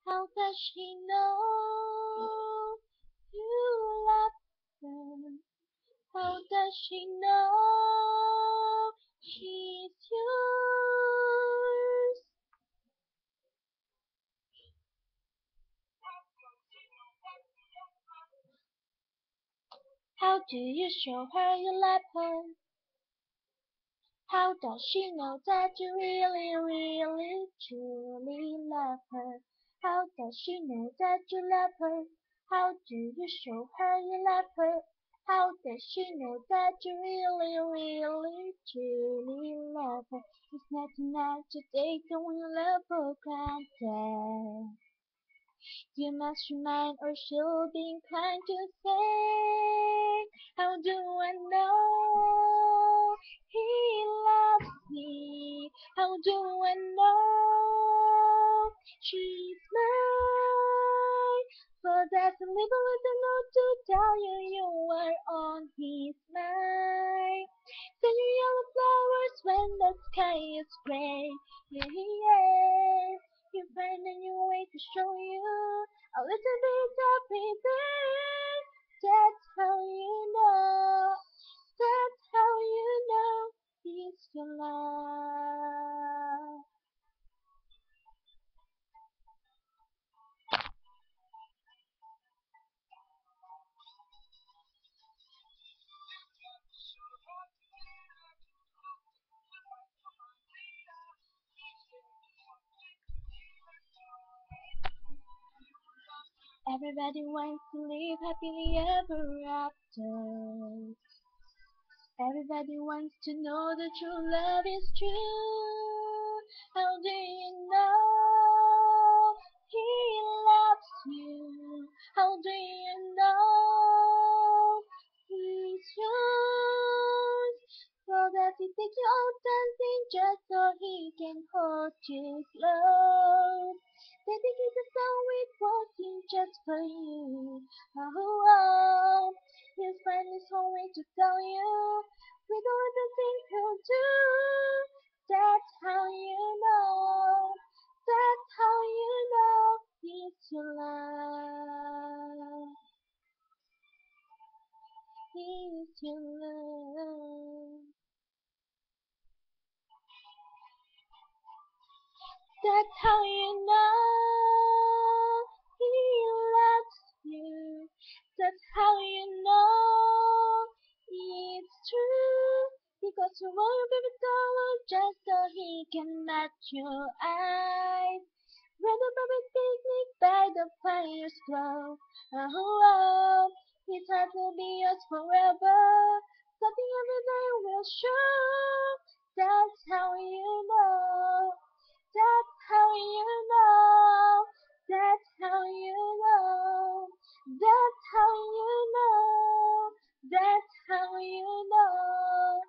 How does she know you love her? How does she know she's yours? How do you show her you love her? How does she know that you really, really, truly love her? How does she know that you love her? How do you show her you love her? How does she know that you really, really, truly love her? It's not enough to take someone love for granted. You must remind or she'll be inclined to say, how do I know he loves me? How do I know she's mine? For that's a little with a note to tell you you are on his mind. Send you yellow flowers when the sky is gray. Yeah, yeah. You find a new way to show you a little bit of everything. That's how you know. That's how you know he's your love. Everybody wants to live happily ever after. Everybody wants to know that true love is true. How do you know he loves you? How do you know he's yours? So does he take you out dancing just so he can hold you close? Dedicate a song with working just for you. Oh, oh. He'll find his whole way to tell you with all the things he'll do. That's how you know. That's how you know he's your love. He's your love. That's how you know he loves you. That's how you know it's true. Because you want your baby doll just so he can match your eyes. Red velvet picnic by the fire's glow. Oh, oh, his heart will be yours forever. Something every day will show. That's how you know. That's how you know. That's how you know. That's how you know. That's how you know.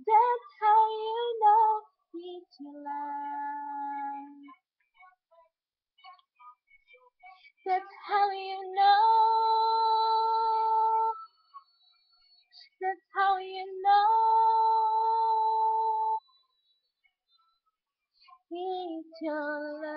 That's how you know it's your love. That's how you know. That's how you know it's your